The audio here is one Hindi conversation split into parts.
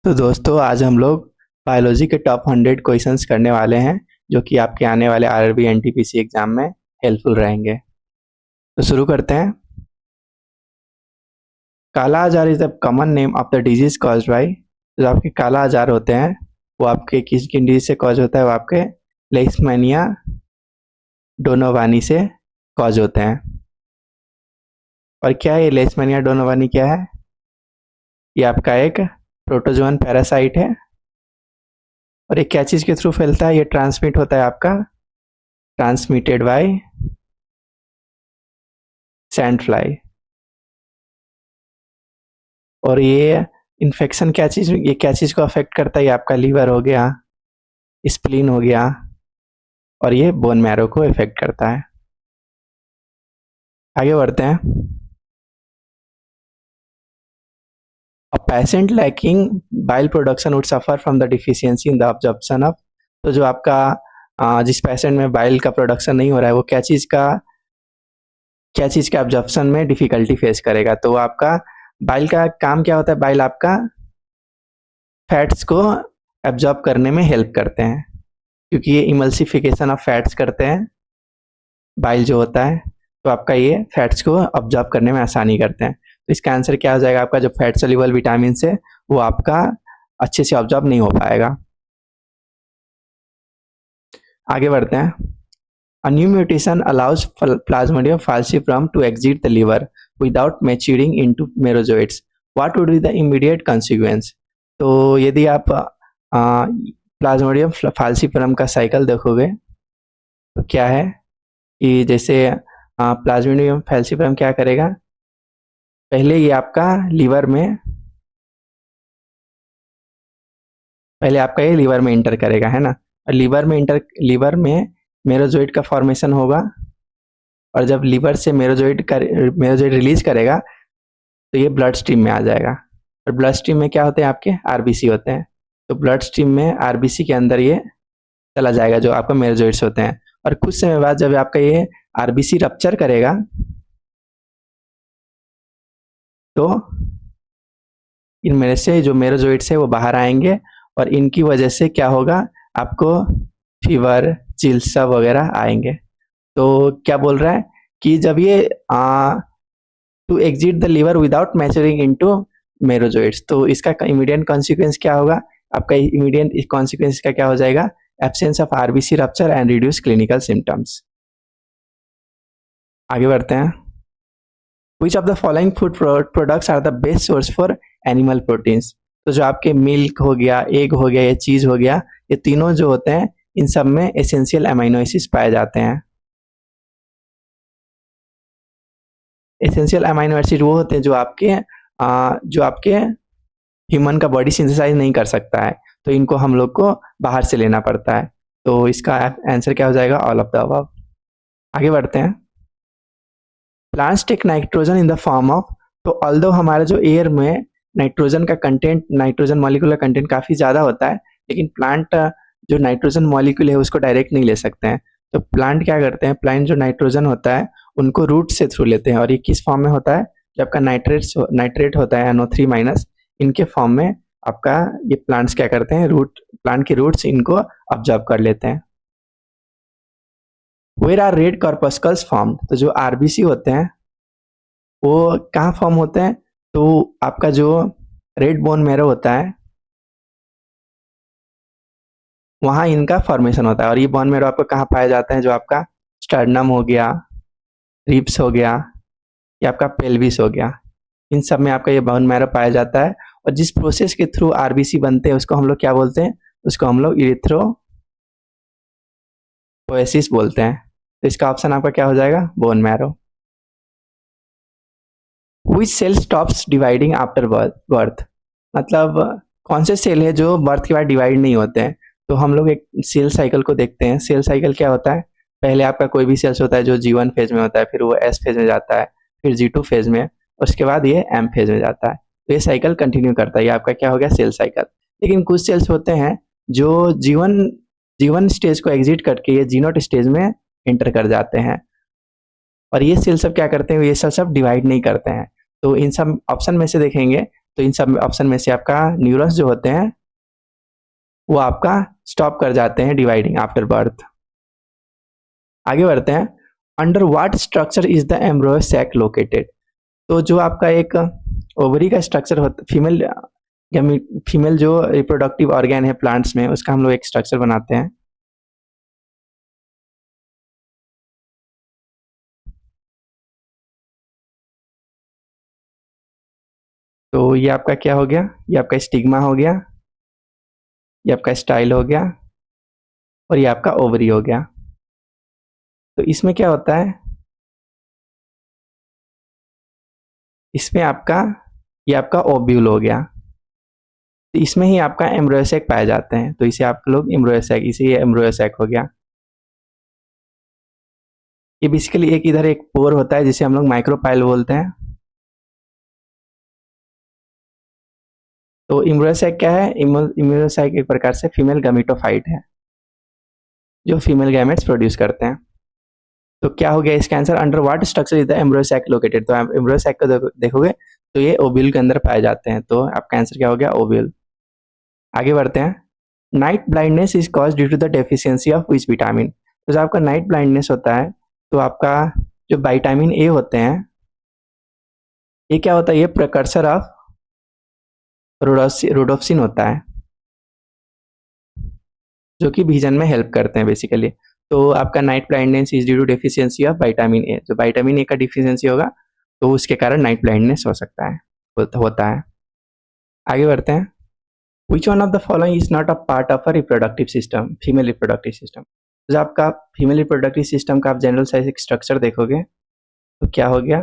तो दोस्तों आज हम लोग बायोलॉजी के टॉप 100 क्वेश्चंस करने वाले हैं जो कि आपके आने वाले आरआरबी एनटीपीसी एग्जाम में हेल्पफुल रहेंगे। तो शुरू करते हैं। काला आजार is the common name of the disease caused by. जो आपके काला आजार होते हैं वो आपके किस किन डिजीज से कॉज होता है? वो आपके लेishmania डोनोवानी से कॉज होते हैं। और क्या है ये लेishmania डोनोवानी? क्या है ये? आपका एक प्रोटोजोअन पैरासाइट है। और ये क्या चीज के थ्रू फैलता है? ये ट्रांसमिट होता है आपका ट्रांसमिटेड बाय सैंड फ्लाई। और ये इन्फेक्शन क्या चीज को अफेक्ट करता है? ये आपका लीवर हो गया, स्प्लीन हो गया, और ये बोन मैरो को इफेक्ट करता है। आगे बढ़ते हैं। A patient lacking bile production would suffer from the deficiency in the absorption of. तो जो आपका जिस पेशेंट में बाइल का प्रोडक्शन नहीं हो रहा है वो क्या चीज का अब्जॉर्प्शन में डिफिकल्टी फेस करेगा? तो आपका बाइल का काम क्या होता है? बाइल आपका फैट्स को एब्जॉर्ब करने में हेल्प करते हैं, क्योंकि ये इमल्सिफिकेशन ऑफ फैट्स करते हैं बाइल जो होता है। तो आपका ये फैट्स को ऑब्जॉर्ब करने में आसानी करते हैं। तो इसका आंसर क्या हो जाएगा? आपका जो फैट सोल्यूबल विटामिन है वो आपका अच्छे से ऑब्जॉर्ब नहीं हो पाएगा। आगे बढ़ते हैं। A new mutation allows Plasmodium falciparum to exit the liver without maturing into merozoites. What would be the immediate consequence? तो यदि आप प्लाज्मोडियम फाल्सिपरम का साइकिल देखोगे तो क्या है कि जैसे प्लाज्मोडियम फाल्सिपरम क्या करेगा? पहले ये आपका लीवर में इंटर करेगा, है ना? और लीवर में मेरोजोइड का फॉर्मेशन होगा, और जब लीवर से मेरोजोइड रिलीज करेगा तो ये ब्लड स्ट्रीम में आ जाएगा। और ब्लड स्ट्रीम में क्या होते हैं? आपके आरबीसी होते हैं। तो ब्लड स्ट्रीम में आरबीसी के अंदर ये चला जाएगा जो आपका मेरोजोइड्स होते हैं। और कुछ समय बाद जब आपका ये आरबीसी रप्चर करेगा तो इनमें से जो मेरोजोइड्स है वो बाहर आएंगे, और इनकी वजह से क्या होगा? आपको फीवर, चिल्सा वगैरह आएंगे। तो क्या बोल रहा है कि जब ये to exit the liver without maturing into merozoites, तो इसका इमीडिएट कॉन्सिक्वेंस क्या होगा? आपका इमीडिएट कॉन्सिक्वेंस का क्या हो जाएगा? Absence of RBC rupture and reduce clinical symptoms. आगे बढ़ते हैं। Which of the following food products are the best source for animal proteins? तो जो आपके मिल्क हो गया, एग हो गया, या चीज हो गया, ये तीनों जो होते हैं इन सब में एसेंशियल अमीनो एसिड्स पाए जाते हैं। एसेंशियल अमीनो एसिड वो होते हैं जो आपके ह्यूमन का बॉडी सिंथेसाइज नहीं कर सकता है, तो इनको हम लोग को बाहर से लेना पड़ता है। तो इसका आंसर क्या हो जाएगा? All of the above. आगे बढ़ते हैं। Plants take nitrogen in the form of. तो ऑल्दो हमारे जो एयर में नाइट्रोजन मॉलिक्यूल का कंटेंट काफी ज्यादा होता है, लेकिन प्लांट जो नाइट्रोजन मॉलिक्यूल है उसको डायरेक्ट नहीं ले सकते हैं। तो प्लांट क्या करते हैं? प्लांट जो नाइट्रोजन होता है उनको रूट से थ्रू लेते हैं। और ये किस फॉर्म में होता है? जब आपका नाइट्रेट होता है NO3-, इनके फॉर्म में आपका ये प्लांट्स क्या करते हैं? प्लांट के रूट्स इनको ऑब्जर्व कर लेते हैं। Where are red corpuscles formed? तो जो आरबीसी होते हैं वो कहाँ फॉर्म होते हैं? तो आपका जो रेड बोन मैरो होता है वहां इनका फॉर्मेशन होता है। और ये बोन मैरो आपको कहाँ पाया जाता है? जो आपका स्टर्नम हो गया, रिब्स हो गया, या आपका पेल्विस हो गया, इन सब में आपका ये बोन मैरो पाया जाता है। और जिस प्रोसेस के थ्रू आरबीसी बनते हैं उसको हम लोग क्या बोलते हैं? उसको हम लोग इरिथ्रोपोएसिस बोलते हैं। तो इसका ऑप्शन आपका क्या हो जाएगा? Bone marrow. Which cell stops dividing after birth? मतलब कौन से सेल है जो बर्थ के बाद डिवाइड नहीं होते हैं? तो हम लोग एक सेल साइकिल को देखते हैं। सेल साइकिल क्या होता है? पहले आपका कोई भी सेल्स होता है जो G1 फेज में होता है, फिर वो S फेज में जाता है, फिर G2 फेज में, उसके बाद ये M फेज में जाता है। तो ये साइकिल कंटिन्यू करता है। ये आपका क्या हो गया? Cell cycle. लेकिन कुछ सेल्स होते हैं जो G1 स्टेज को एग्जिट करके ये G0 स्टेज में एंटर कर जाते हैं, और ये सेल सब क्या करते हैं? ये सेल सब डिवाइड नहीं करते हैं। तो इन सब ऑप्शन में से देखेंगे तो इन सब ऑप्शन में से आपका न्यूरॉन्स जो होते हैं वो आपका स्टॉप कर जाते हैं डिवाइडिंग आफ्टर बर्थ। आगे बढ़ते हैं, under what structure is the embryo sac located. तो जो आपका एक ओवरी का स्ट्रक्चर होता फीमेल जो रिप्रोडक्टिव ऑर्गन है प्लांट्स में, उसका हम लोग एक स्ट्रक्चर बनाते हैं। तो ये आपका क्या हो गया, ये आपका स्टिग्मा हो गया, ये आपका स्टाइल हो गया, और ये आपका ओवरी हो गया। तो इसमें क्या होता है, इसमें आपका ये आपका ओव्यूल हो गया। तो इसमें ही आपका एम्ब्रियो सैक पाए जाते हैं, तो इसे आप लोग एम्ब्रियो सैक, इसे ये एम्ब्रियो सैक हो गया। ये बेसिकली एक इधर एक पोर होता है जिसे हम लोग माइक्रोपाइल बोलते हैं। तो एम्ब्रियो सैक क्या है, एम्ब्रियो सैक एक प्रकार से फीमेल गैमेटोफाइट है जो फीमेल गैमेट्स प्रोड्यूस करते हैं। तो क्या हो गया इसका answer, under what structure is the embryo sac located. तो आप एम्ब्रियो सैक को देखोगे तो ये ओव्यूल के अंदर पाए जाते हैं, तो आपका आंसर क्या हो गया, ओव्यूल। आगे बढ़ते हैं, night blindness is cause due to the deficiency of which vitamin. तो जब आपका नाइट ब्लाइंडनेस होता है तो आपका जो विटामिन ए होते हैं, ये क्या होता है, ये प्रिकर्सर ऑफ रोडोप्सिन होता है जो कि विजन में हेल्प करते हैं बेसिकली। तो आपका night blindness is due to deficiency of vitamin A. जो विटामिन ए का डिफिशिएंसी होगा तो उसके कारण नाइट ब्लाइंडनेस हो सकता है, होता है। आगे बढ़ते हैं, which one of the following is not a part of a reproductive system, female reproductive system. जब आपका फीमेल रिप्रोडक्टिव सिस्टम का आप जनरल साइज स्ट्रक्चर देखोगे तो क्या हो गया,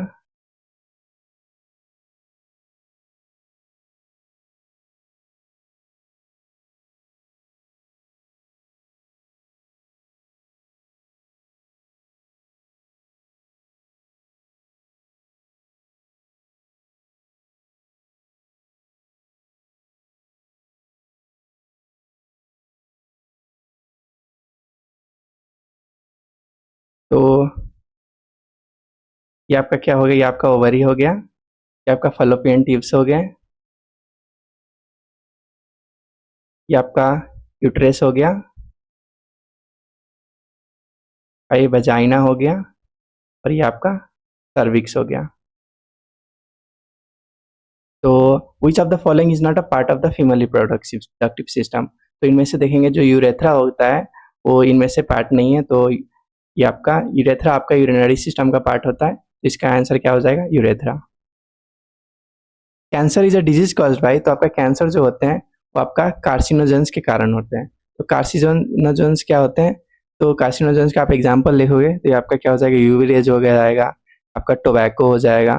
तो ये आपका क्या हो गया, ये आपका ओवरी हो गया, ये आपका फलोपियन ट्यूब्स हो गए, ये आपका यूट्रेस हो गया, और ये वजाइना हो गया, और ये आपका सर्विक्स हो गया। तो विच of the following is not a part of the female reproductive system. तो इनमें से देखेंगे जो यूरेथ्रा होता है वो इनमें से पार्ट नहीं है, तो ये आपका यूरेथ्रा आपका यूरिनरी सिस्टम का पार्ट होता है, तो इसका आंसर क्या हो जाएगा, urethra. Cancer is a disease caused by, तो आपका कैंसर जो होते हैं वो आपका कार्सिनोजेंस के कारण होते हैं। तो कार्सिनोजेंस क्या होते हैं, तो कार्सिनोजेंस का आप एग्जांपल लिखोगे तो ये आपका क्या हो जाएगा, यूवी रेज हो जाएगा, आपका टोबैको हो जाएगा।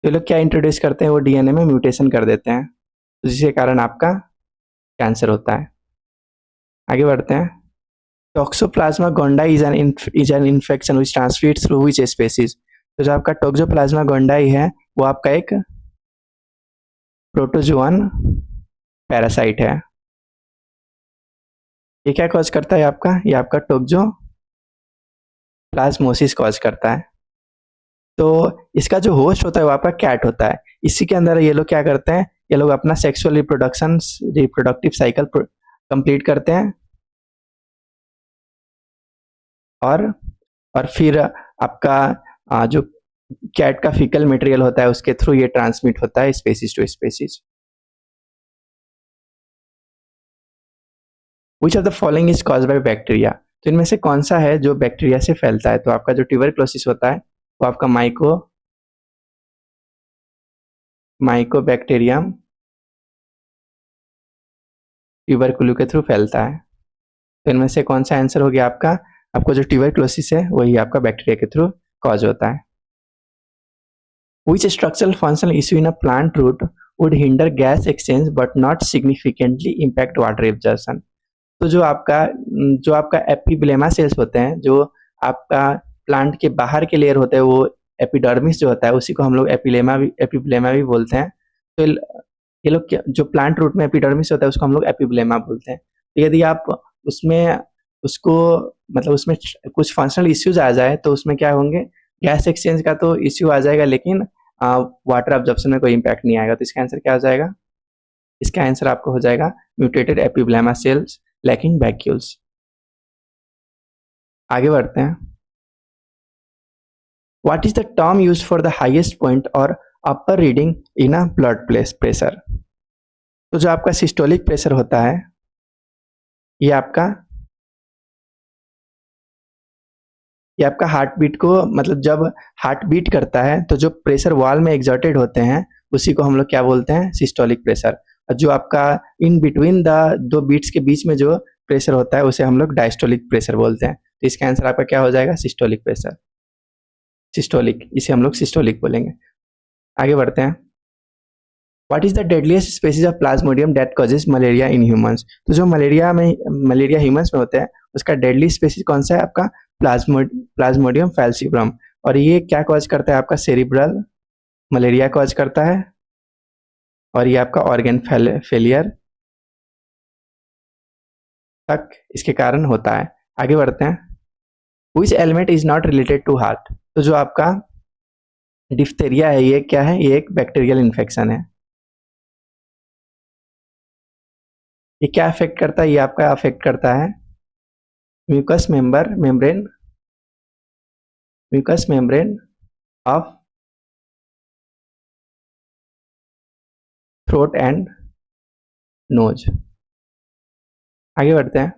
तो ये लोग क्या इंट्रोड्यूस करते हैं, वो डीएनए में म्यूटेशन कर देते हैं, तो जिसके कारण आपका कैंसर होता है। आगे बढ़ते हैं, toxoplasma gondii is an infection which transmits through which species. तो जो आपका टोक्सोप्लाज्मा गोंडाई है वो आपका एक प्रोटोजोअन पैरासाइट है। ये क्या कॉज करता है आपका, ये आपका टोक्सो प्लाज्मोसिस कॉज करता है। तो इसका जो होस्ट होता है वो आपका कैट होता है। इसी के अंदर ये लोग क्या करते हैं, ये लोग अपना सेक्सुअल रिप्रोडक्टिव साइकिल कंप्लीट करते हैं, और फिर आपका जो कैट का फीकल मटेरियल होता है उसके थ्रू ये ट्रांसमिट होता है species to species. Which of the following is caused by bacteria. तो इनमें से कौन सा है जो बैक्टीरिया से फैलता है, तो आपका जो ट्यूबरक्लोसिस होता है वो आपका माइकोबैक्टीरियम ट्यूबरकुलो के थ्रू फैलता है। तो इनमें से कौन सा आंसर हो गया आपका, आपको जो ट्यूबरक्लोसिस है वही आपका बैक्टीरिया के थ्रू कॉज होता है। Which structural functional issue in a plant root would hinder gas exchange but not significantly impact water absorption। तो जो आपका एपिब्लेमा सेल्स होते हैं, जो आपका प्लांट के बाहर के लेयर होते हैं, वो एपिडर्मिस जो होता है उसी को हम लोग एपिब्लेमा भी बोलते हैं। तो ये लोग जो प्लांट रूट में एपिडर्मिस होता है उसको हम लोग एपिब्लेमा बोलते हैं। तो यदि आप उसमें उसको मतलब उसमें कुछ फंक्शनल इश्यूज आ जाए तो उसमें क्या होंगे, गैस एक्सचेंज का तो इश्यू आ जाएगा, लेकिन वाटर अब्जॉर्प्शन में कोई इम्पैक्ट नहीं आएगा। तो इसका आंसर क्या हो जाएगा? इसका आंसर आपको हो जाएगा mutated epiblema cells lacking vacuoles. आगे बढ़ते हैं। What is the term use for the highest point or upper reading in a blood pressure? तो जो आपका सिस्टोलिक प्रेशर होता है, ये आपका हार्ट बीट को, मतलब जब हार्ट बीट करता है तो जो प्रेशर वॉल में एग्जर्टेड होते हैं उसी को हम लोग क्या बोलते हैं? Systolic pressure. और जो आपका इन बिटवीन द दो बीट्स के बीच में जो प्रेशर होता है उसे हम लोग डायस्टोलिक प्रेशर बोलते हैं। तो इसका आंसर आपका क्या हो जाएगा? सिस्टोलिक प्रेशर, सिस्टोलिक, इसे हम लोग सिस्टोलिक बोलेंगे। आगे बढ़ते हैं। What is the deadliest species of Plasmodium that causes malaria in humans? तो जो मलेरिया ह्यूमंस में होता है उसका डेडली स्पीसीज कौन सा है? आपका प्लाज्मोडियम फैल्सिब्रम। और ये क्या कॉज करता है? आपका सेरिब्रल मलेरिया कॉज करता है, और ये आपका ऑर्गन फेलियर तक इसके कारण होता है। आगे बढ़ते हैं। Which element is not related to heart? तो जो आपका डिफ्थेरिया है, ये क्या है? ये एक बैक्टीरियल इन्फेक्शन है। ये क्या अफेक्ट करता है? ये आपका अफेक्ट करता है mucus membrane of throat and nose. आगे बढ़ते हैं।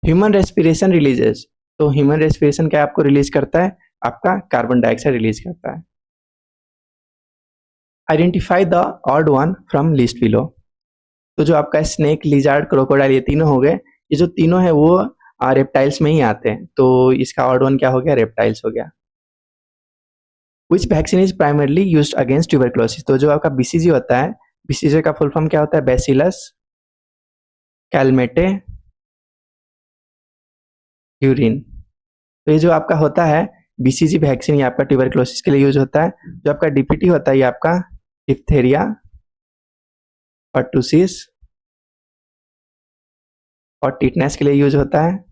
Human respiration releases. तो ह्यूमन रेस्पिरेशन क्या आपको रिलीज करता है? आपका कार्बन डाइऑक्साइड रिलीज करता है। Identify the odd one from list below. तो जो आपका स्नेक, लिजार्ड, क्रोकोडाइल, ये तीनों हो गए। ये जो तीनों है वो रेप्टाइल्स में ही आते हैं, तो इसका ऑड वन क्या हो गया? रेप्टाइल्स हो गया। विच vaccine is primarily used against tuberculosis? तो जो आपका बीसीजी होता है, बीसीजी का फुल फॉर्म क्या होता है? Bacillus Calmette urine. तो ये जो आपका होता है बीसीजी वैक्सीन, ये आपका ट्यूबरक्लोसिस के लिए यूज होता है। जो आपका डीपीटी होता है ये आपका डिप्थेरिया, पर्टुसिस और टिटनेस के लिए यूज होता है।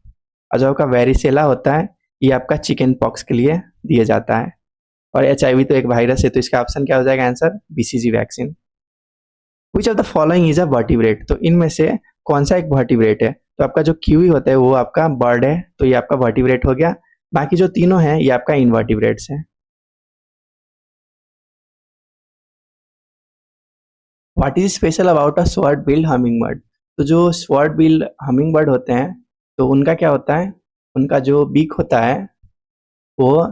और जो आपका वेरिसेला होता है ये आपका चिकन पॉक्स के लिए दिया जाता है। और एचआईवी तो एक वायरस है, तो इसका ऑप्शन क्या हो जाएगा? Answer BCG vaccine. Which of the following is a vertebrate? तो इनमें से कौन सा एक वर्टिब्रेट है? तो आपका जो कीवी होता है वो आपका बर्ड है, तो ये आपका वर्टिब्रेट हो गया। बाकी जो तीनों हैं ये आपका इनवर्टिब्रेट्स हैं। What is special about a sword build humming bird? तो जो स्वॉर्ड बिल्ड हमिंग बर्ड होते हैं तो उनका क्या होता है? उनका जो बीक होता है वो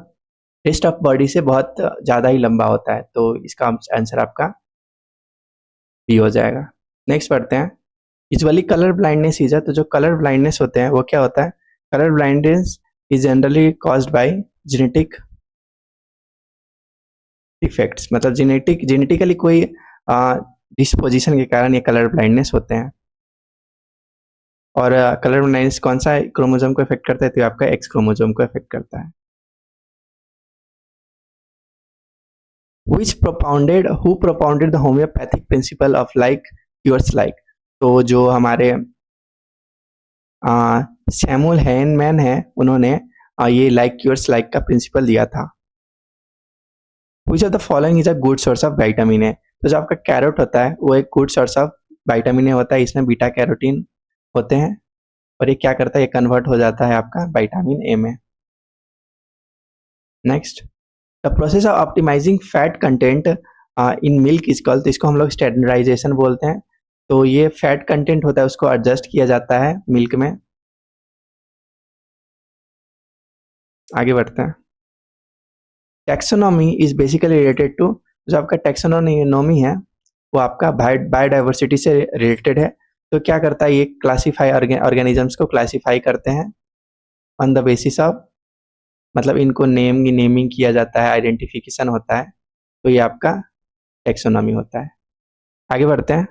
रेस्ट ऑफ बॉडी से बहुत ज़्यादा ही लंबा होता है, तो इसका आंसर आपका बी हो जाएगा। नेक्स्ट पढ़ते हैं। यूजुअली कलर ब्लाइंडनेस इज, तो जो कलर ब्लाइंडनेस होते हैं वो क्या होता है? Colour blindness is generally caused by genetic defects, मतलब जेनेटिकली कोई डिस्पोजिशन के कारण ये कलर ब्लाइंडनेस होते हैं। और कलर ब्लाइंडनेस कौन सा क्रोमोसोम को इफेक्ट करता है? तो आपका एक्स क्रोमोसोम को इफेक्ट करता है। Who propounded the homeopathic principle of like yours like? तो जो हमारे सैमुअल हैनमैन है, उन्होंने ये लाइक योर्स लाइक का प्रिंसिपल दिया था। विच of the following is a good source of vitamin ए? तो जो आपका कैरोट होता है वो एक गुड सोर्स ऑफ विटामिन ए होता है, इसमें बीटा कैरोटीन होते हैं, और ये क्या करता है? ये कन्वर्ट हो जाता है आपका विटामिन ए में। Next, the process of optimising fat content in milk is called, तो इसको हम लोग स्टैंडर्डाइजेशन बोलते हैं। तो ये फैट कंटेंट होता है उसको एडजस्ट किया जाता है मिल्क में। आगे बढ़ते हैं। Taxonomy is basically related to, जो आपका टैक्सोनॉमी है वो आपका बायोडाइवर्सिटी से रिलेटेड है। तो क्या करता है? ये क्लासीफाई ऑर्गेनिजम्स को क्लासीफाई करते हैं ऑन द बेसिस ऑफ, मतलब इनको नेमिंग किया जाता है, आइडेंटिफिकेशन होता है, तो ये आपका टैक्सोनॉमी होता है। आगे बढ़ते हैं।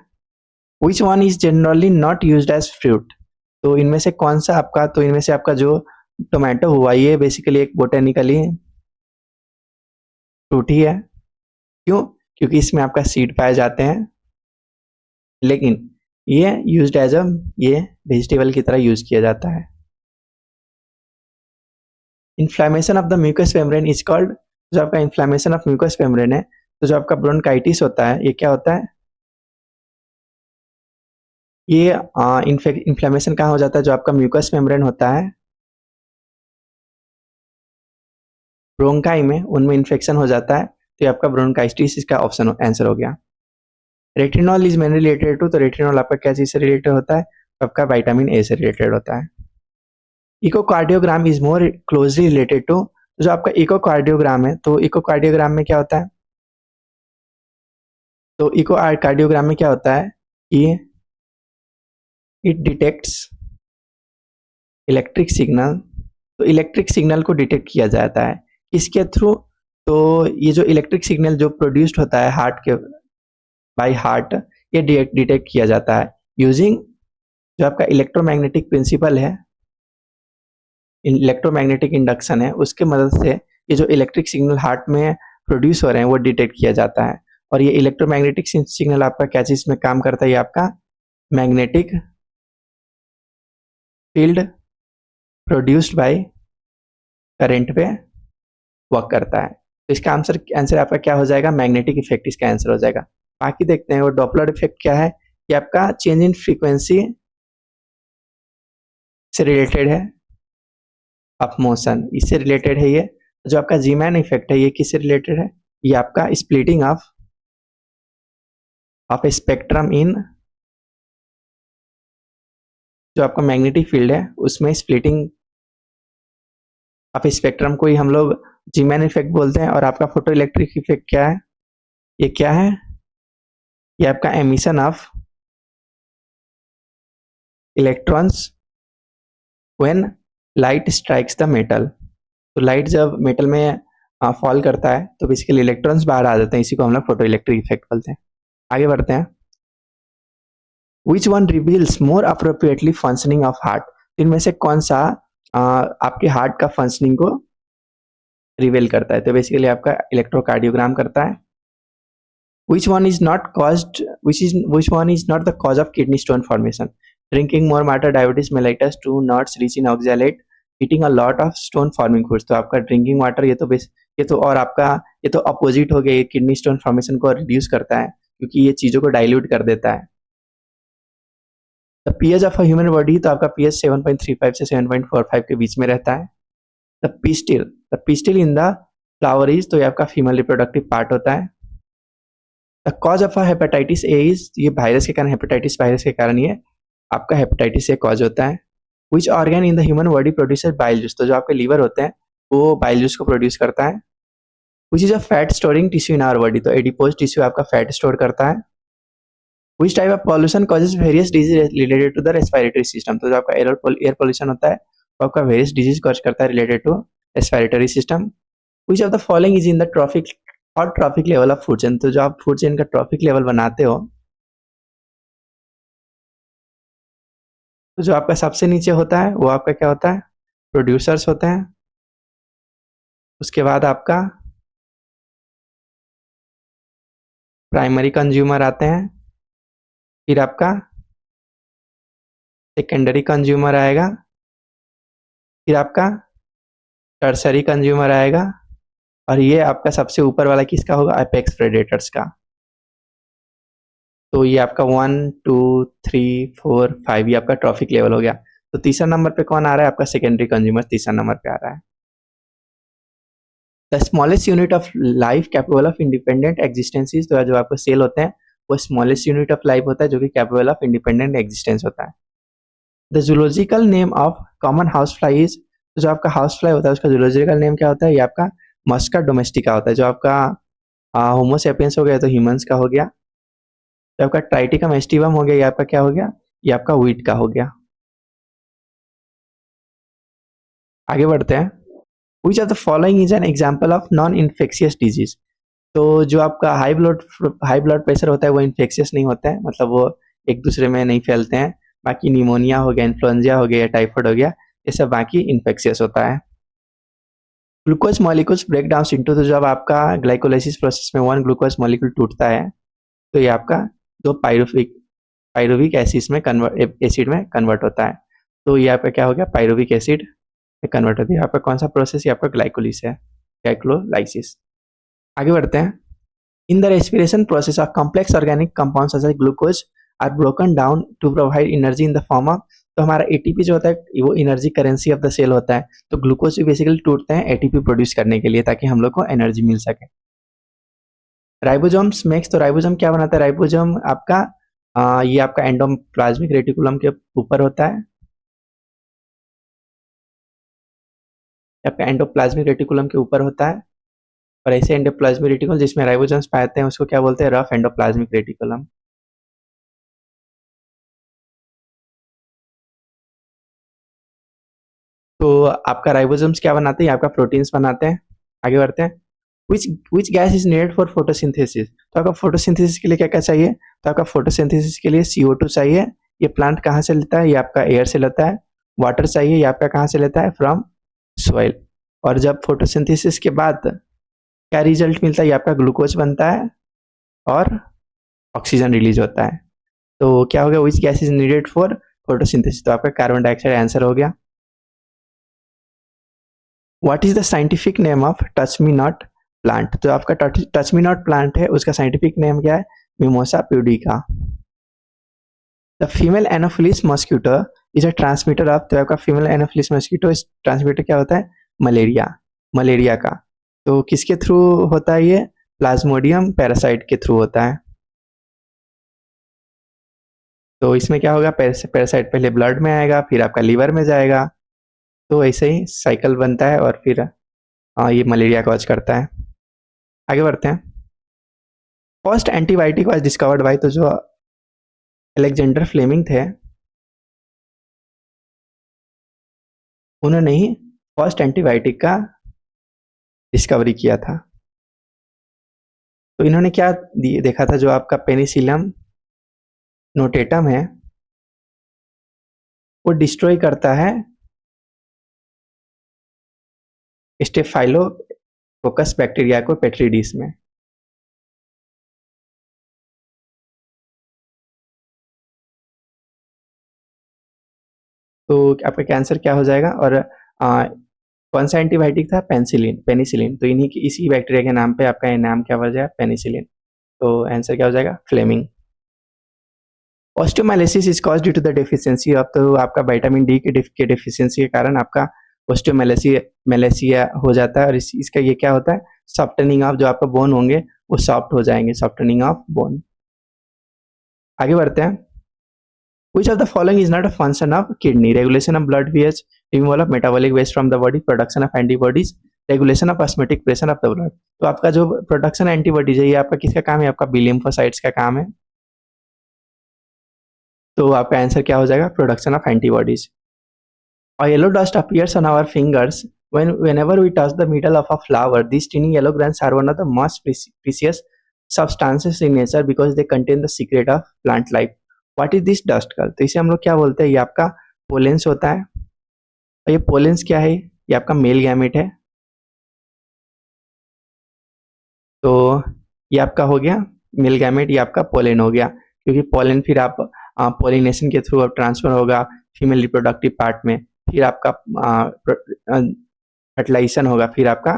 Which one is generally not used as fruit? तो इनमें से कौन सा आपका, तो इनमें से आपका जो टोमेटो हुआ ये बेसिकली एक बोटेनिकली फ्रूट ही है। क्यों? क्योंकि इसमें आपका सीड पाए जाते हैं, लेकिन ये यूज्ड एज अ, ये वेजिटेबल की तरह यूज किया जाता है। Inflammation of the mucus membrane is called, जो आपका इन्फ्लेमेशन ऑफ म्यूकस मेम्ब्रेन है तो जो आपका ब्रोंकाइटिस होता है ये क्या होता है, ये इन्फ्लेमेशन कहाँ हो जाता है, जो आपका म्यूकस मेम्ब्रेन होता है ब्रोंकाई में, उनमें इन्फेक्शन हो जाता है, तो ये आपका ब्रोंकाइटिस इसका ऑप्शन आंसर हो गया। Retinol is mainly related to, तो रेटिनॉल आपका क्या चीज से रिलेटेड होता है, आपका विटामिन ए से रिलेटेड होता है। Echocardiogram is more closely related to, तो जो आपका इकोकार्डियोग्राम है, तो इकोकार्डियोग्राम में क्या होता है, तो इकोकार्डियोग्राम में क्या होता है कि इट डिटेक्ट्स इलेक्ट्रिक सिग्नल, तो इलेक्ट्रिक सिग्नल को डिटेक्ट किया जाता है किसके थ्रू, तो ये जो इलेक्ट्रिक सिग्नल जो प्रोड्यूस्ड होता है हार्ट के बाय हार्ट, ये डिटेक्ट किया जाता है यूजिंग जो आपका इलेक्ट्रोमैग्नेटिक प्रिंसिपल है, इलेक्ट्रोमैग्नेटिक इंडक्शन है, उसके मदद से ये जो इलेक्ट्रिक सिग्नल हार्ट में प्रोड्यूस हो रहे हैं वो डिटेक्ट किया जाता है। और ये इलेक्ट्रोमैग्नेटिक सिग्नल आपका क्या चीज में काम करता है, ये आपका magnetic field produced by current पे वर्क करता है। तो इसका आंसर आपका क्या हो जाएगा, मैग्नेटिक इफेक्ट इसका आंसर हो जाएगा। बाकी देखते हैं वो डॉपलर इफेक्ट क्या है, ये आपका चेंज इन फ्रीक्वेंसी से रिलेटेड है ऑफ मोशन, इससे रिलेटेड है ये। जो आपका जीमैन इफेक्ट है ये किससे रिलेटेड है, ये आपका स्प्लिटिंग ऑफ स्पेक्ट्रम इन, जो आपका मैग्नेटिक फील्ड है उसमें स्प्लिटिंग ऑफ स्पेक्ट्रम को ही हम लोग जीमैन इफेक्ट बोलते हैं। और आपका फोटो इलेक्ट्रिक इफेक्ट क्या है, ये क्या है, ये आपका emission of electrons when light strikes the metal, तो लाइट जब मेटल में फॉल करता है तो बेसिकली इलेक्ट्रॉन्स बाहर आ जाते हैं, इसी को हम लोग फोटो इलेक्ट्रिक इफेक्ट बोलते हैं। आगे बढ़ते हैं। Which one reveals more appropriately functioning of heart, इनमें से कौन सा आपके हार्ट का फंक्शनिंग को रिवील करता है, तो बेसिकली आपका इलेक्ट्रोकार्डियोग्राम करता है। Which one is not caused, which one is not the cause of kidney stone formation? Drinking more water, diabetes mellitus, two nuts rich in oxalate, eating a lot of stone forming foods। तो आपका ड्रिंकिंग वाटर ये तो और आपका ये तो अपोजिट हो गया, ये किडनी स्टोन फॉर्मेशन को रिड्यूस करता है क्योंकि ये चीजों को डाइल्यूट कर देता है। The pH of a human body, तो आपका पीएच 7.35 से 7.45 के बीच में रहता है। The pistil in the flower is, तो ये आपका फीमेल रिप्रोडक्टिव पार्ट होता है। The cause of hepatitis A is, ये वायरस के कारण, हेपेटाइटिस वायरस के कारण ये आपका हेपेटाइटिस ए कॉज होता है। Which organ in the human body producer bile juice, तो जो आपके लीवर होते हैं वो बाइल जूस को प्रोड्यूस करता है। Which is a fat storing tissue in our body, तो एडिपोज टिश्यू आपका फैट स्टोर करता है। Which type of pollution causes various disease related to the respiratory system, तो जो आपका एयर पॉल्यूशन होता है वो आपका वेरियस डिजीज कॉज करता है related to respiratory system. Which of the following is in the trophic or trophic level of food chain, तो जो आप फूड चेन का ट्रॉफिक लेवल बनाते हो, तो जो आपका सबसे नीचे होता है वो आपका क्या होता है, प्रोड्यूसर्स होते हैं। उसके बाद आपका प्राइमरी कंज्यूमर आते हैं, फिर आपका सेकेंडरी कंज्यूमर आएगा, फिर आपका टर्सरी कंज्यूमर आएगा, और ये आपका सबसे ऊपर वाला किसका होगा, अपेक्स प्रेडेटर्स का। तो ये आपका 1 2 3 4 5 ये आपका ट्रॉफिक लेवल हो गया। तो तीसरा नंबर पे कौन आ रहा है, आपका सेकेंडरी कंज्यूमर तीसरा नंबर पे आ रहा है। The smallest unit of life capable of independent existence is, तो जो आपको सेल होते हैं वो स्मॉलेस्ट यूनिट ऑफ लाइफ होता है जो कि कैपेबल ऑफ इंडिपेंडेंट एग्जिस्टेंस होता है। The zoological name of common house fly is, तो जो आपका हाउस फ्लाई होता है उसका जूलॉजिकल नेम क्या होता है, ये आपका मस्का डोमेस्टिका होता है। जो आपका होमोसेपियंस हो गया तो ह्यूमंस का हो गया, तो आपका ट्राइटिकम एस्टिवम हो गया, ये आपका क्या हो गया, ये आपका व्हीट का हो गया। आगे बढ़ते हैं। Which of the following is an example of non infectious disease, तो जो आपका हाई ब्लड प्रेशर होता है वो इन्फेक्शियस नहीं होता है, मतलब वो एक दूसरे में नहीं फैलते हैं। बाकी निमोनिया हो गया, इन्फ्लुएंजा हो गया, टाइफाइड हो गया, ये सब बाकी इन्फेक्शियस होता है। Glucose molecules break down into, तो जब आपका ग्लाइकोलाइसिस प्रोसेस में वन ग्लूकोज मॉलिक्यूल टूटता है तो ये आपका दो पायरुविक एसिड में कन्वर्ट होता है। तो ये आपका क्या हो गया, पायरुविक एसिड में कन्वर्ट होती है। आपका कौन सा प्रोसेस, ये आपका ग्लाइकोलिस है, ग्लाइकोलाइसिस। आगे बढ़ते हैं। In the respiration process of complex organic compounds such as glucose are broken down to provide energy in the form of, तो हमारा एटीपी जो होता है वो energy currency of the cell होता है, तो ग्लूकोज भी बेसिकली टूटते हैं एटीपी प्रोड्यूस करने के लिए ताकि हम लोग को एनर्जी मिल सके। राइबोसोम्स मेक्स, तो राइबोसोम क्या बनाता है, राइबोसोम आपका ये आपका एंडोप्लाज्मिक रेटिकुलम के ऊपर होता है, आपका एंडोप्लाज्मिक रेटिकुलम के ऊपर होता है, और ऐसे एंडोप्लाज्मिक रेटिकुलम जिसमें राइबोसोम्स पाते हैं उसको क्या बोलते हैं, रफ एंडोप्लाज्मिक रेटिकुलम। तो आपका राइबोसोम्स क्या बनाते हैं, आपका प्रोटीन्स बनाते हैं। आगे बढ़ते हैं। Which gas is needed for photosynthesis, तो आपका फोटोसिंथेसिस के लिए क्या क्या चाहिए, तो आपका फोटोसिंथेसिस के लिए CO2 चाहिए, ये प्लांट कहाँ से लेता है, ये आपका एयर से लेता है। वाटर चाहिए, ये आपका कहाँ से लेता है, फ्रॉम सॉइल। और जब फोटोसिंथेसिस के बाद क्या रिजल्ट मिलता है, ये आपका ग्लूकोज बनता है और ऑक्सीजन रिलीज होता है। तो क्या हो गया, which gas is needed for photosynthesis, तो आपका कार्बन डाइऑक्साइड आंसर हो गया। What is the scientific name of touch me not plant, तो आपका टच मी नॉट प्लांट है उसका साइंटिफिक नेम क्या है, mimosa pudica. The female Anopheles mosquito is a transmitter of, तो आपका फीमेल एनोफिलिस मॉस्किटो ट्रांसमीटर क्या होता है, मलेरिया, मलेरिया का। तो किसके थ्रू होता है ये, प्लाज्मोडियम पैरासाइट के थ्रू होता है। तो इसमें क्या होगा, पैरासाइट पहले ब्लड में आएगा, फिर आपका लीवर में जाएगा, तो ऐसे ही साइकिल बनता है और फिर ये मलेरिया कॉज करता है। आगे बढ़ते हैं। First antibiotic was discovered by, तो जो अलेक्जेंडर फ्लेमिंग थे उन्होंने ही फर्स्ट एंटीबायोटिक का डिस्कवरी किया था। तो इन्होंने क्या देखा था, जो आपका पेनिसिलियम नोटेटम है वो डिस्ट्रॉय करता है स्टेफाइलोकोकस बैक्टीरिया को पेट्री डिश में। तो आपका कैंसर क्या हो जाएगा, और कौन सा एंटीबायोटिक था, पेनिसिलिन, तो इन्हीं की इसी बैक्टीरिया के नाम पे आपका ये नाम क्या हो जाएगा, पेनिसिलिन। तो आंसर क्या हो जाएगा, Fleming. Osteomyelitis is caused due to the deficiency of, तो आपका विटामिन डी के डेफिशिएंसी के कारण आपका ऑस्टियोमाइलेसिया हो जाता है, और इसका ये क्या होता है, सॉफ्टनिंग ऑफ, जो आपका बोन होंगे वो सॉफ्ट हो जाएंगे, सॉफ्टनिंग ऑफ बोन। आगे बढ़ते हैं। Which of the following is not a function of kidney? Regulation of blood pH, removal of metabolic waste from the body, production of antibodies, regulation of osmotic pressure of the blood. तो आपका जो प्रोडक्शन एंटीबॉडीज है ये आपका किसका काम है, आपका बी लिम्फोसाइट्स का काम है। तो आपका आंसर क्या हो जाएगा, production of antibodies. A yellow dust appears on our fingers whenever we touch the middle of a flower. These tiny yellow grains are one of the most precious substances in nature because they contain the secret of plant life. What is this dust girl? तो इसे हम लोग क्या बोलते हैं, ये आपका पोलेंस होता है। और ये पोलेंस क्या है, ये आपका मेल गैमेट है। तो ये आपका हो गया मेल गैमेट, ये आपका पोलेन हो गया, क्योंकि पोलेन फिर आप पोलिनेशन के थ्रू अब ट्रांसफर होगा फीमेल रिप्रोडक्टिव पार्ट में, फिर आपका फर्टिलाइजेशन होगा, फिर आपका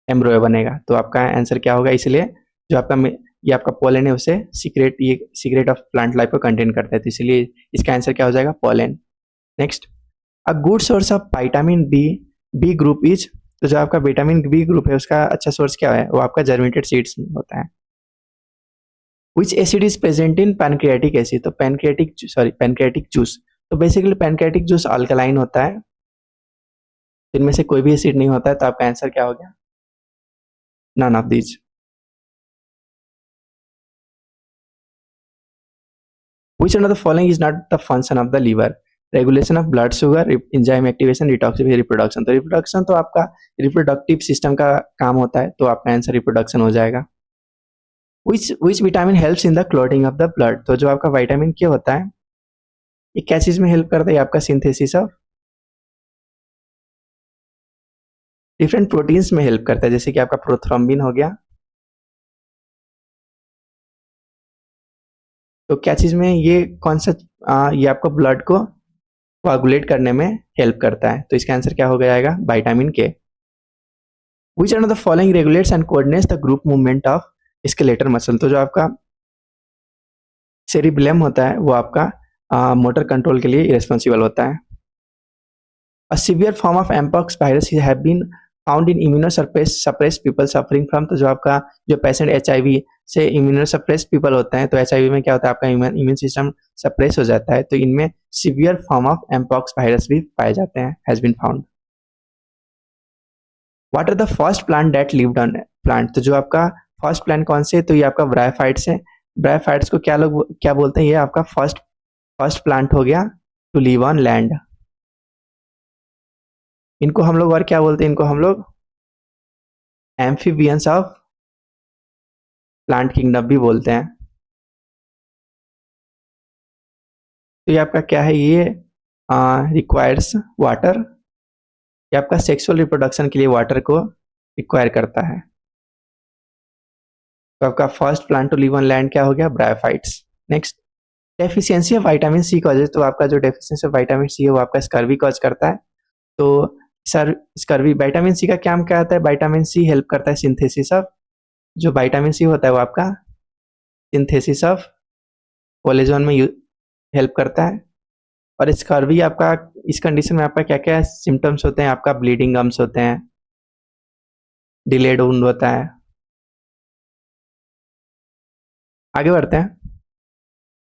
एम्ब्रॉय बनेगा। तो आपका आंसर क्या होगा, इसलिए जो आपका ये आपका पोलेन है उसे ये सीक्रेट ऑफ प्लांट लाइफ को कंटेन करता है, तो इसलिए इसका आंसर क्या हो जाएगा, pollen. Next, a good source of vitamin B group is, तो जो आपका विटामिन बी ग्रुप है उसका अच्छा सोर्स क्या है, वो आपका जर्मिनेटेड सीड्स में होता है। विच acid is present in pancreatic acid, तो पैनक्रियाटिक जूस, तो बेसिकली पैनक्रियाटिक जूस अल्कलाइन होता है, इनमें से कोई भी एसिड नहीं होता है, तो आपका आंसर क्या हो गया, none of these. Which one of the following is not the function of the liver? Regulation of blood sugar, enzyme activation, detoxification, reproduction. तो रिप्रोडक्शन तो आपका रिप्रोडक्टिव सिस्टम का काम होता है, तो आपका आंसर रिप्रोडक्शन हो जाएगा। Which vitamin helps in the clotting of the blood, तो जो आपका विटामिन क्या होता है ये क्या चीज में हेल्प करता है, आपका सिंथेसिस ऑफ डिफरेंट प्रोटीन्स में हेल्प करता है, जैसे कि आपका प्रोथ्रोम्बिन हो गया। तो क्या चीज में ये कौन सा ये आपको ब्लड को कोआगुलेट करने में हेल्प करता है, तो इसका आंसर क्या हो जाएगा, विटामिन के। Which one of the following regulates and coordinates the group movement of skeletal muscle. तो जो आपका सेरिबेलम होता है वो आपका मोटर कंट्रोल के लिए रिस्पॉन्सिबल होता है। A severe form of mpox virus have been found in immunosuppressed people suffering from। तो जो आपका जो पेशेंट HIV से इम्यूनोसप्रेस्ड पीपल होते हैं, तो HIV में क्या होता है, आपका इम्यून सिस्टम सप्रेस हो जाता है, तो इनमें severe form of mpox virus भी पाए जाते हैं, has been found. What are the first plant that lived on plant. तो जो आपका फर्स्ट प्लांट कौन से, तो ये आपका ब्रायोफाइट्स है। ब्रायोफाइट्स को क्या लोग क्या बोलते हैं, ये आपका फर्स्ट प्लांट हो गया टू लिव ऑन लैंड। इनको हम लोग और क्या बोलते हैं, इनको हम लोग एम्फीबियंस ऑफ प्लांट किंगडम भी बोलते हैं। तो ये आपका क्या है, ये रिक्वायर्स वाटर, ये आपका सेक्सुअल रिप्रोडक्शन के लिए वाटर को रिक्वायर करता है। तो आपका first plant to live on land क्या हो गया, bryophytes. Next, deficiency of vitamin C causes. तो आपका जो डेफिशिएंसी ऑफ विटामिन सी है वो आपका स्कर्वी कॉज करता है। तो सर स्कर्वी, विटामिन सी का क्या आता है, विटामिन सी हेल्प करता है सिंथेसिस ऑफ, जो विटामिन सी होता है वो आपका सिंथेसिस ऑफ कोलेजन में हेल्प करता है। और स्कर्वी आपका इस कंडीशन में आपका क्या क्या सिम्टम्स होते हैं, आपका ब्लीडिंग गम्स होते हैं, डिलेड वुंड होता है। आगे बढ़ते हैं।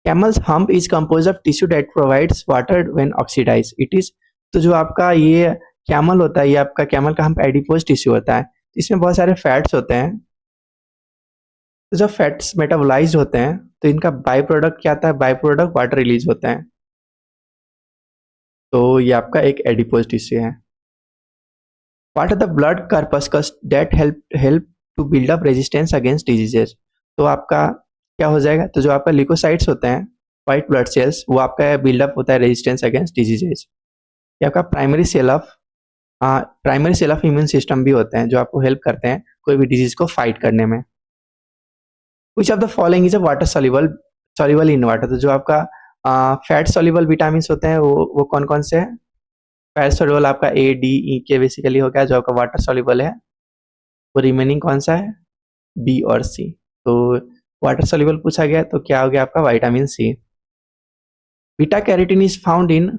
Camel's hump is compose of tissue that provides water when oxidise it is. तो जो आपका ये कैमल होता है, ये आपका कैमल का हम्प एडिपोज टिश्यू होता है, इसमें बहुत सारे फैट्स होते हैं। तो जब फैट्स मेटाबोलाइज होते हैं तो इनका बाई प्रोडक्ट क्या आता है, बाई प्रोडक्ट वाटर रिलीज होता है। तो ये आपका एक एडिपोज टिश्यू है। What are the blood corpuscles that help to build up resistance against diseases. तो आपका क्या हो जाएगा, तो जो आपका ल्यूकोसाइट्स होते हैं, व्हाइट ब्लड सेल्स, वो आपका बिल्डअप होता है रेजिस्टेंस अगेंस्ट डिजीजेस। ये आपका primary cell of immune system भी होते हैं, जो आपको हेल्प करते हैं कोई भी डिजीज को फाइट करने में। विच of the following is a water soluble in water. तो जो आपका फैट सॉल्युबल विटामिन होते हैं वो कौन कौन से हैं। फैट सॉल्युबल आपका ए डी ई के बेसिकली हो गया, जो आपका वाटर सॉल्युबल है। वो रिमेनिंग कौन सा है, बी और सी। तो वाटर सॉल्युबल पूछा गया तो क्या हो गया आपका vitamin C. Beta carotene is found in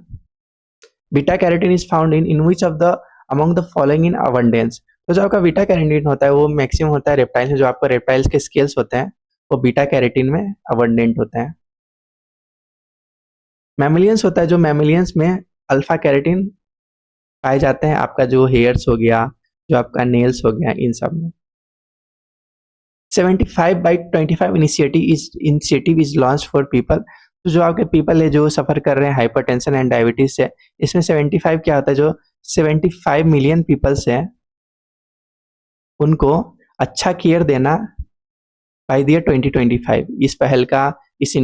which of the among the following in abundance. तो जो आपका बीटा कैरोटीन होता है वो मैक्सिमम होता है रेप्टाइल्स में, जो आपको रेप्टाइल्स के स्केल्स होते हैं वो बीटा कैरोटीन में अबंडेंट होते हैं। मैमिलियंस होता है, जो मैमिलियंस में अल्फा कैरोटीन पाए जाते हैं, आपका जो हेयर्स हो गया, जो आपका नेल्स हो गया, इन सब में। 75/25 initiative is launch for people. तो जो आपके पीपल है जो सफर कर रहे हैं हाइपरटेंशन एंड डायबिटीज से, इसमें 75 क्या होता है, जो 75 मिलियन पीपल्स हैं उनको अच्छा केयर देना बाय द ईयर 2025। इस पहल का इस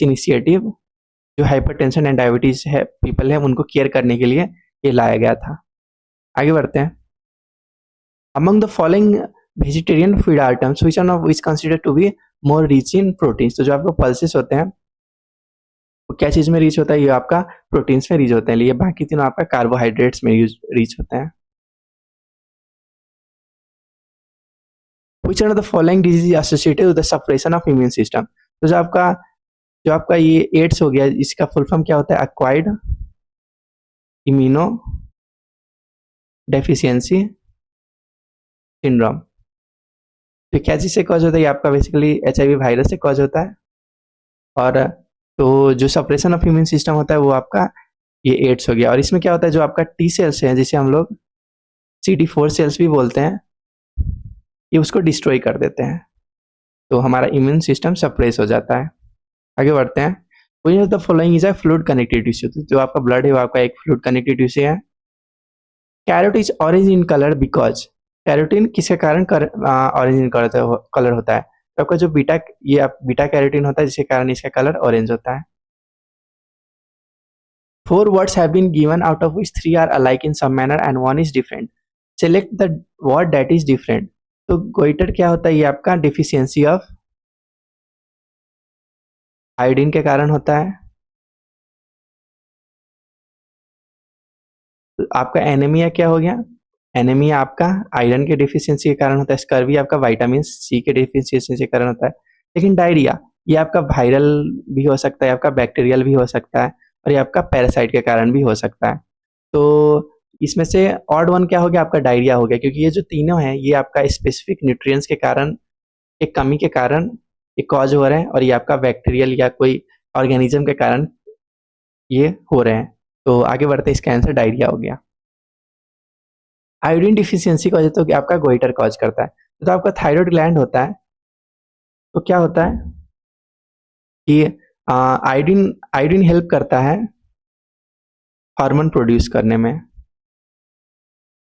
इनिशिएटिव जो हाइपरटेंशन एंड डायबिटीज है पीपल है उनको केयर करने के लिए ये लाया गया था। आगे बढ़ते हैं। Among the following vegetarian food items which one of which consider to be more rich in proteins. तो जो आपको पल्सेस होते हैं वो क्या चीज में रिच होता है, ये आपका प्रोटीन्स में रिच होते हैं, ये बाकी तीनों आपका कार्बोहाइड्रेट्स में रिच होते हैं। Which one of the following disease associated with the suppression of immune system. तो जो आपका ये एड्स हो गया, इसका फुल फॉर्म क्या होता है, एक्वायर्ड इम्यूनो डेफिशिएंसी सिंड्रोम। तो क्या चीज से कॉज होता है, ये आपका बेसिकली HIV वायरस से कॉज होता है। और तो जो सप्रेशन ऑफ इम्यून सिस्टम होता है वो आपका ये एड्स हो गया। और इसमें क्या होता है, जो आपका टी सेल्स हैं जिसे हम लोग CD4 सेल्स भी बोलते हैं, ये उसको डिस्ट्रॉय कर देते हैं, तो हमारा इम्यून सिस्टम सप्रेस हो जाता है। आगे बढ़ते हैं। Which of the following is a fluid connective tissue. तो जो आपका ब्लड है वो आपका एक फ्लूइड कनेक्टिव टिश्यू है। Carrot is orange in colour because. Carotene किसके कारण ऑरेंज इन कलर होता है, तो आपका जो बीटा कैरोटीन होता है जिसके कारण इसका कलर ऑरेंज होता है। 4 words have been given out of which 3 are alike in some manner and 1 is different. Select the word that is different. तो गोइटर क्या होता है, ये आपका डिफिशियंसी ऑफ आयोडीन के कारण होता है। तो आपका एनीमिया क्या हो गया, एनीमिया आपका आयरन के डिफिशियंसी के कारण होता है, स्कर्वी आपका विटामिन सी के डिफिशियंसी के कारण होता है। लेकिन डायरिया ये आपका वायरल भी हो सकता है, आपका बैक्टीरियल भी हो सकता है, और ये आपका पैरासाइट के कारण भी हो सकता है। तो इसमें से ऑड वन क्या हो गया, आपका डायरिया हो गया, क्योंकि ये जो तीनों हैं ये आपका स्पेसिफिक न्यूट्रिएंट्स के कारण, एक कमी के कारण ये कॉज हो रहे हैं, और ये आपका बैक्टीरियल या कोई ऑर्गेनिज्म के कारण ये हो रहे हैं। तो आगे बढ़ते हैं, इसका आंसर डायरिया हो गया। आयोडीन डिफिशियंसी की वजह तो आपका गोइटर कॉज करता है। तो आपका थायराइड ग्लैंड होता है, तो क्या होता है कि आयोडीन आयोडीन हेल्प करता है हार्मोन प्रोड्यूस करने में।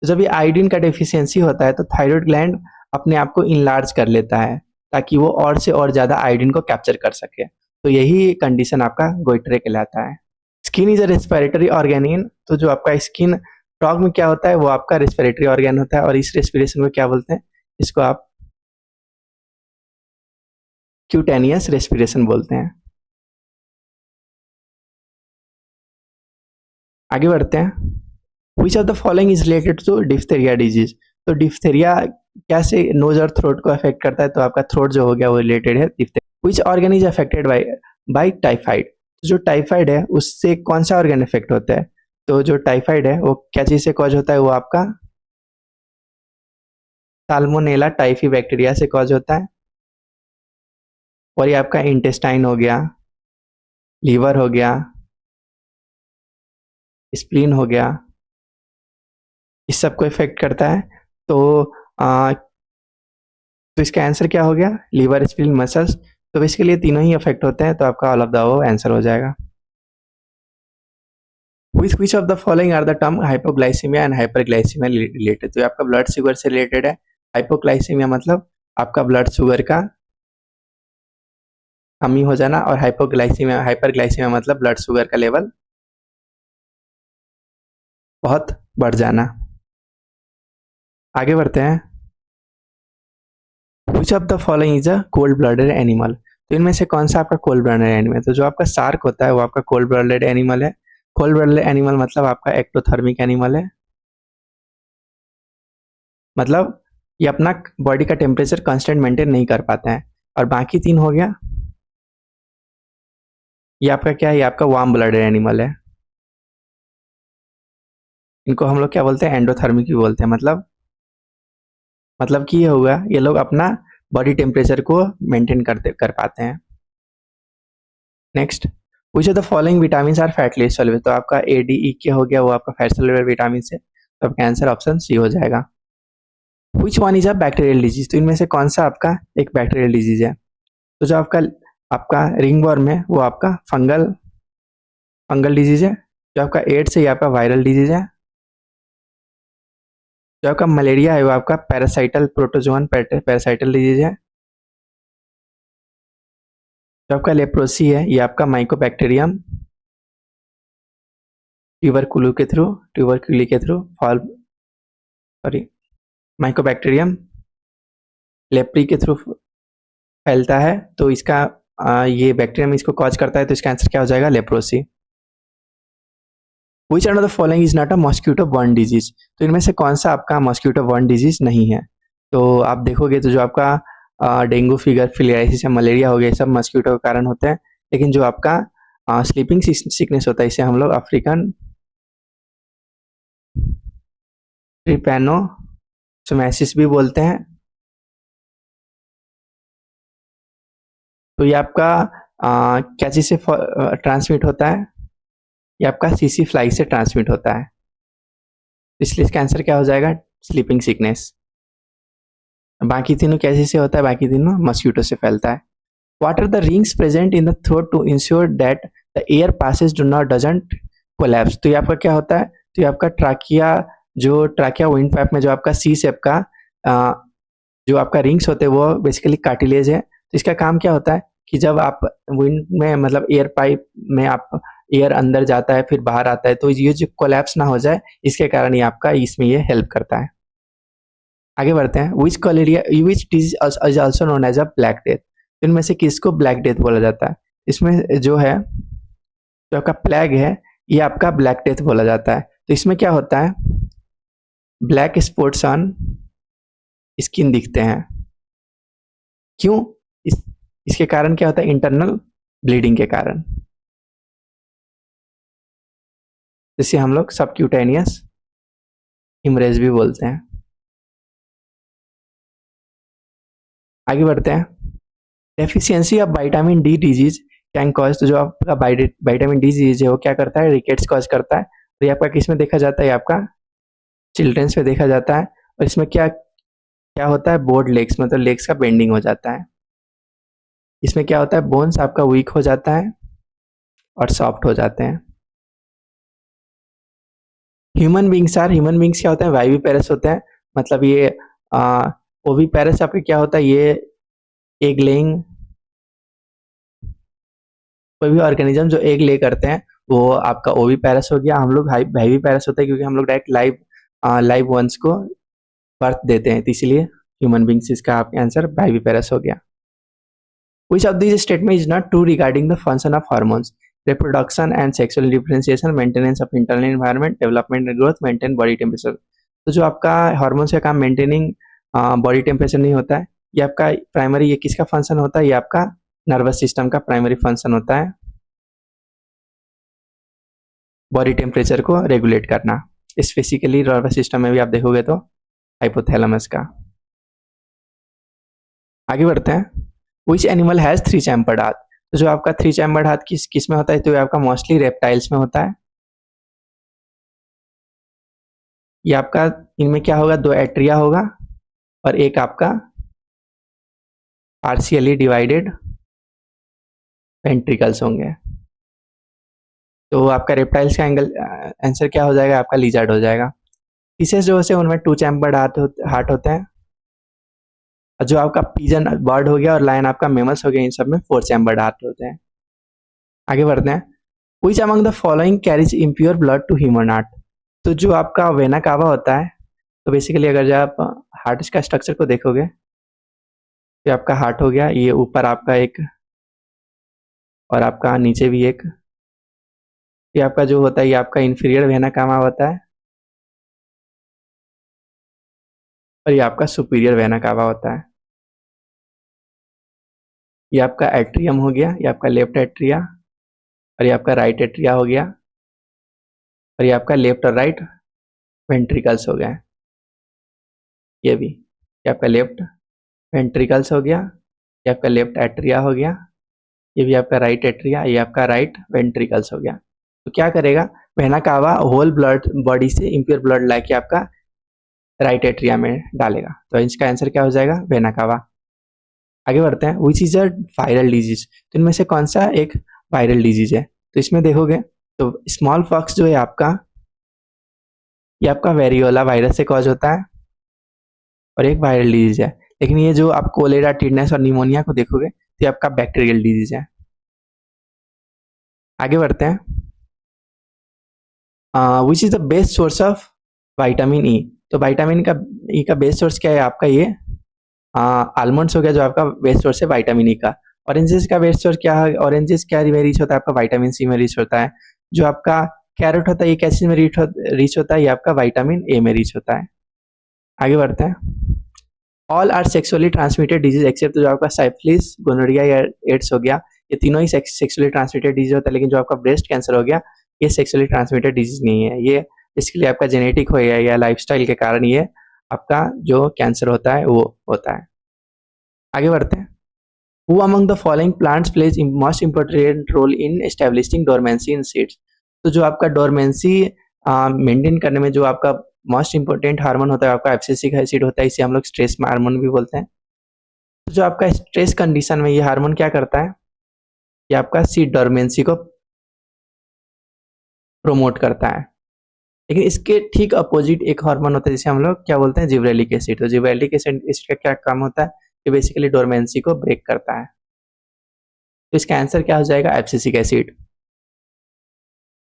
तो जब ये आयोडीन का डेफिशिएंसी होता है तो थायराइड ग्लैंड अपने आप को इनलार्ज कर लेता है ताकि वो और से और ज़्यादा आयोडीन को कैप्चर कर सके। तो यही कंडीशन आपका गोइटरे कहलाता है। Skin is a respiratory organ. तो जो आपका स्किन फ्रॉग में क्या होता है, वो आपका रेस्पिरेटरी ऑर्गेन होता है, और इस रेस्पिरेशन को क्या बोलते हैं, इसको आप क्यूटेनियस रेस्पिरेशन बोलते हैं। आगे बढ़ते हैं। Which of the following is related to diphtheria disease. तो डिफ्थेरिया कैसे नोज और थ्रोट को अफेक्ट करता है, तो आपका थ्रोट जो हो गया वो रिलेटेड है diphtheria. Which organ is affected by typhoid. जो टाइफाइड है उससे कौन सा ऑर्गन इफेक्ट होता है, तो जो टाइफाइड है वो क्या चीज से कॉज होता है, वो आपका साल्मोनेला टाइफी बैक्टीरिया से कॉज होता है। और ये आपका इंटेस्टाइन हो गया, लीवर हो गया, स्प्लीन हो गया, इस सब को इफेक्ट करता है। तो तो इसका आंसर क्या हो गया, लीवर, स्प्लीन, मसल्स। तो बेसिकली ये तीनों ही अफेक्ट होते हैं, तो आपका all of the above answer हो जाएगा। which of the following are the term hypoglycemia and hyperglycemia related। तो ये आपका ब्लड शुगर से रिलेटेड है। हाइपोग्लाइसीमिया मतलब आपका ब्लड शुगर का कमी हो जाना, और हाइपरग्लाइसीमिया मतलब ब्लड शुगर का लेवल बहुत बढ़ जाना। आगे बढ़ते हैं। Which of the following is a cold blooded animal. तो इनमें से कौन सा आपका कोल्ड ब्लडेड एनिमल है, तो जो आपका शार्क होता है वो आपका कोल्ड ब्लडेड एनिमल है। कोल्ड ब्लडेड एनिमल मतलब आपका एक्टोथर्मिक एनिमल है, मतलब ये अपना बॉडी का टेम्परेचर कांस्टेंट मेंटेन नहीं कर पाते हैं। और बाकी तीन हो गया, ये आपका क्या है, ये आपका वार्म ब्लडेड एनिमल है। इनको हम लोग क्या बोलते हैं, एंडोथर्मिक भी बोलते हैं। मतलब कि ये होगा, ये लोग अपना बॉडी टेम्परेचर को मेंटेन कर पाते हैं। Next, which of the following vitamin are fatly soluble. तो आपका ADE क्या हो गया, वो आपका फैट सॉल्युबल विटामिन है। तो आपका आंसर ऑप्शन सी हो जाएगा। विच one is a bacterial disease. तो इनमें से कौन सा आपका एक बैक्टीरियल डिजीज है, तो जो आपका आपका रिंगवर्म है वो आपका फंगल डिजीज है। जो आपका एड्स है ये आपका वायरल डिजीज है। जो आपका मलेरिया है वो आपका पैरासाइटल प्रोटोजोन पैरासाइटल डिजीज है। जो आपका लेप्रोसी है ये आपका माइकोबैक्टीरियम ट्यूबरक्यूली के थ्रू माइकोबैक्टीरियम लेप्री के थ्रू फैलता है। तो इसका ये बैक्टीरियम इसको कॉज करता है, तो इसका आंसर क्या हो जाएगा, leprosy. Which of the following is not a mosquito burn disease. तो इनमें से कौन सा आपका मॉस्किटो बर्न डिजीज नहीं है। तो आप देखोगे तो जो आपका डेंगू फीवर, फिलियारिसिस या मलेरिया हो गया, सब मॉस्किटो के कारण होते हैं। लेकिन जो आपका स्लीपिंग सिकनेस होता है इसे हम लोग अफ्रीकन ट्रिपैनोसोमाइसिस भी बोलते हैं। तो ये आपका क्या चीज से ट्रांसमिट होता है, ये आपका सीसी फ्लाई से ट्रांसमिट होता है। इसलिए इसका आंसर क्या हो जाएगा, स्लीपिंग सिकनेस। बाकी तीनों कैसे से होता है, बाकी तीनों मस्क्यूटो से फैलता है। What are the rings present in the throat to ensure that the air passes doesn't collapse। तो ये आपका क्या होता है, तो ये आपका ट्राकिया विंड पाइप में जो आपका सी शेप का जो आपका रिंग्स होते हैं वो बेसिकली कार्टिलेज है। तो इसका काम क्या होता है कि जब आप विंड में मतलब एयर पाइप में आप एयर अंदर जाता है फिर बाहर आता है, तो ये जो कोलैप्स ना हो जाए इसके कारण ये आपका इसमें ये हेल्प करता है। आगे बढ़ते हैं। Which disease is also known as a black death. इनमें से किसको ब्लैक डेथ बोला जाता है, इसमें जो है जो आपका प्लेग है ये आपका ब्लैक डेथ बोला जाता है। तो इसमें क्या होता है, ब्लैक स्पॉट्स ऑन स्किन दिखते हैं। क्यों? इसके कारण क्या होता है? इंटरनल ब्लीडिंग के कारण, जिसे हम लोग सबक्यूटेनियस हिमरेज भी बोलते हैं। आगे बढ़ते हैं। Deficiency of vitamin D disease can cause, तो जो आपका विटामिन डी डिजीज है वो क्या करता है? रिकेट्स कॉज करता है। तो ये आपका किस में देखा जाता है? ये आपका चिल्ड्रंस में देखा जाता है। और इसमें क्या क्या होता है? बोर्ड लेग्स, मतलब लेग्स का बेंडिंग हो जाता है। इसमें क्या होता है? बोन्स आपका वीक हो जाता है और सॉफ्ट हो जाते हैं। ह्यूमन बींग्स क्या होते हैं? वाइवी पैरस होते हैं। मतलब ये ओवी पैरस आपके क्या होता है? ये एग लेइंग, कोई भी ऑर्गेनिज्म जो एग ले करते हैं वो आपका ओवी पैरस हो गया। हम लोग वाइवी पैरस होता है क्योंकि हम लोग डायरेक्ट लाइव वंस को बर्थ देते हैं, तो इसलिए ह्यूमन बींग्स इसका आपका आंसर वाइवी पैरस हो गया। Which of these statement is not true regarding the function of hormones? Reproduction and sexual differentiation, maintenance of internal environment, development and growth, maintain body temperature. तो जो आपका हार्मोन्स का काम मेंटेनिंग बॉडी टेम्परेचर नहीं होता है, ये आपका प्राइमरी, ये किसका फंक्शन होता है? ये आपका नर्वस सिस्टम का प्राइमरी फंक्शन होता है, बॉडी टेम्परेचर को रेगुलेट करना। स्पेसिफिकली नर्वस सिस्टम में भी आप देखोगे तो हाइपोथैलेमस का। आगे बढ़ते हैं। विच एनिमल हैज 3 चैम्बर्ड हाथ? तो जो आपका 3 चैम्बर्ड हाथ किस में होता है? तो ये आपका मोस्टली रेप्टाइल्स में होता है। ये आपका इनमें क्या होगा? 2 एट्रिया होगा और एक आपका पार्शियली डिवाइडेड वेंट्रिकल्स होंगे। तो आपका रेप्टाइल्स का आंसर क्या हो जाएगा? आपका लिजर्ड हो जाएगा। फिशेस जो है उनमें 2 चैम्बर्ड हार्ट होते हैं। और जो आपका पिजन बर्ड हो गया और लायन आपका मेमल्स हो गया, इन सब में 4 चैम्बर्ड हार्ट होते हैं। आगे बढ़ते हैं। Which among the following carries impure blood to human heart? तो जो आपका वेना कावा होता है, तो बेसिकली अगर जब आप हार्ट का स्ट्रक्चर को देखोगे, तो आपका हार्ट हो गया, ये ऊपर आपका एक और आपका नीचे भी एक। ये आपका जो होता है ये आपका इंफीरियर वेना कावा होता है और ये आपका सुपीरियर वेना कावा होता है। ये आपका एट्रियम हो गया, ये आपका लेफ्ट एट्रिया और ये आपका राइट एट्रिया हो गया और ये आपका लेफ्ट और राइट वेंट्रिकल्स हो गया। ये भी, ये आपका लेफ्ट वेंट्रिकल्स हो गया, ये आपका लेफ्ट एट्रिया हो गया, ये भी आपका राइट एट्रिया, ये आपका राइट वेंट्रिकल्स हो गया। तो क्या करेगा? Vena cava whole blood body से इम्प्योर ब्लड लाके आपका राइट एट्रिया में डालेगा। तो इसका आंसर क्या हो जाएगा? Vena cava. आगे बढ़ते हैं। विच इज अ वायरल डिजीज? तो इनमें से कौन सा एक वायरल डिजीज है? तो इसमें देखोगे तो स्मॉल पॉक्स जो है आपका, ये आपका वेरियोला वायरस से कॉज होता है और एक वायरल डिजीज है। लेकिन ये जो आप कोलेरा, टिडनेस और निमोनिया को देखोगे तो ये आपका बैक्टीरियल डिजीज है। आगे बढ़ते हैं। Which is the best source of vitamin E? तो विटामिन का ई का बेस्ट सोर्स क्या है? आपका ये आलमंड्स हो गया, जो आपका बेस्ट सोर्स है विटामिन ई का। ऑरेंजेस का बेस्ट सोर्स क्या है? ऑरेंजेस क्या में रिच होता है? आपका विटामिन सी में रिच होता है। जो आपका कैरेट होता है ये कैसे में रिच होता है? ये आपका विटामिन ए में रिच होता है। आगे बढ़ते हैं। All are sexually transmitted disease except, जो आपका साइफिलिस, गोनोरिया या एड्स हो गया, ये तीनों ही सेक्सुअली ट्रांसमिटेड डिजीज होता है। लेकिन जो आपका ब्रेस्ट कैंसर हो गया, ये सेक्सुअली ट्रांसमिटेड डिजीज नहीं है। ये इसके लिए आपका जेनेटिक हो या लाइफस्टाइल के कारण ये आपका जो कैंसर होता है वो होता है। आगे बढ़ते हैं। Who among the following plants plays most important role in establishing dormancy in seeds? तो जो आपका डोरमेंसी मेंटेन करने में जो आपका मोस्ट इंपोर्टेंट हार्मोन होता है आपका एब्सिसिक एसिड होता है, इसे हम लोग स्ट्रेस हार्मोन भी बोलते हैं। तो जो आपका स्ट्रेस कंडीशन में ये हार्मोन क्या करता है? ये आपका सीड डोरमेंसी को प्रोमोट करता है। लेकिन इसके ठीक अपोजिट एक हार्मोन होता है जिसे हम लोग क्या बोलते हैं? Gibberellic acid. तो जिब्रेलिक एसिड का क्या काम होता है? ये बेसिकली डोरमेंसी को ब्रेक करता है। तो इसका आंसर क्या हो जाएगा? Abscisic acid.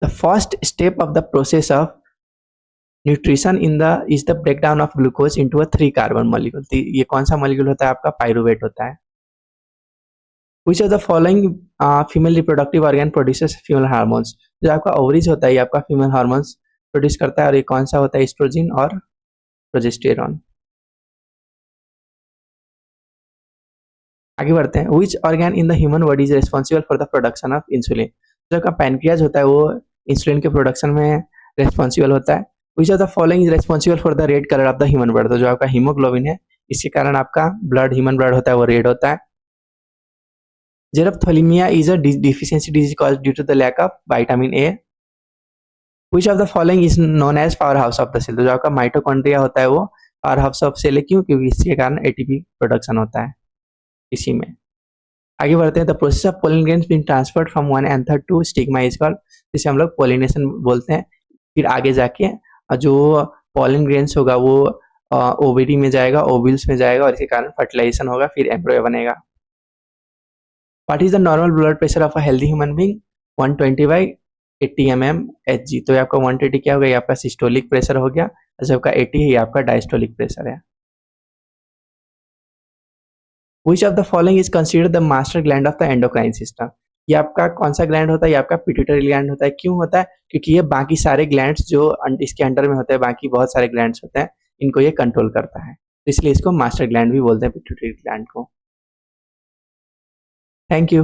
The first step of the process of nutrition is the breakdown of glucose into a 3 carbon molecule. ये कौन सा मॉलिक्यूल होता है? आपका पाइरुवेट होता है। विच of the following female reproductive organ produces female hormones? जो आपका ओवरीज होता है ये आपका फीमेल हार्मोन्स प्रोड्यूस करता है और ये कौन सा होता है? एस्ट्रोजन और प्रोजेस्टेरॉन। आगे बढ़ते हैं। Which organ in the human body is responsible for the production of insulin. जो आपका पैनक्रियाज होता है वो इंसुलिन के प्रोडक्शन में रिस्पॉन्सिबल होता है। विच of the following is responsible for the red colour of the human blood. तो जो आपका हीमोग्लोबिन है इसके कारण आपका ब्लड, ह्यूमन ब्लड होता है वो रेड होता है। Xerophthalmia is a deficiency disease caused due to the lack of vitamin A. Which of the following is known as power house of the cell. तो जो आपका माइटोकॉन्ड्रिया होता है वो पावर हाउस ऑफ सेल है। क्यों? क्योंकि इसके कारण एटीपी प्रोडक्शन होता है इसी में। आगे बढ़ते हैं। The process of pollen grains being transferred from one anther to stigma is called, जिसे हम लोग पोलिनेशन बोलते हैं। फिर आगे जाके जो पोलन ग्रेन्स होगा वो ओविडी में जाएगा, ओविल्स में जाएगा और इसके कारण फर्टिलाइजेशन होगा, फिर एम्ब्रियो बनेगा। What is the normal blood pressure of a healthy human being? 120/80 mmHg। तो ये आपका 120 क्या होगा? ये आपका सिस्टोलिक प्रेशर हो गया। जैसे आपका 80 है ये आपका डायस्टोलिक प्रेशर है। Which of the following is considered the master gland of the endocrine system? ये आपका कौन सा ग्लैंड होता है? ये आपका पिट्यूटरी ग्लैंड होता है। क्यों होता है? क्योंकि ये बाकी सारे ग्लैंड्स जो इसके अंडर में होते हैं, बाकी बहुत सारे ग्लैंड्स होते हैं, इनको ये कंट्रोल करता है, तो इसलिए इसको मास्टर ग्लैंड भी बोलते हैं, पिट्यूटरी ग्लैंड को। Thank you.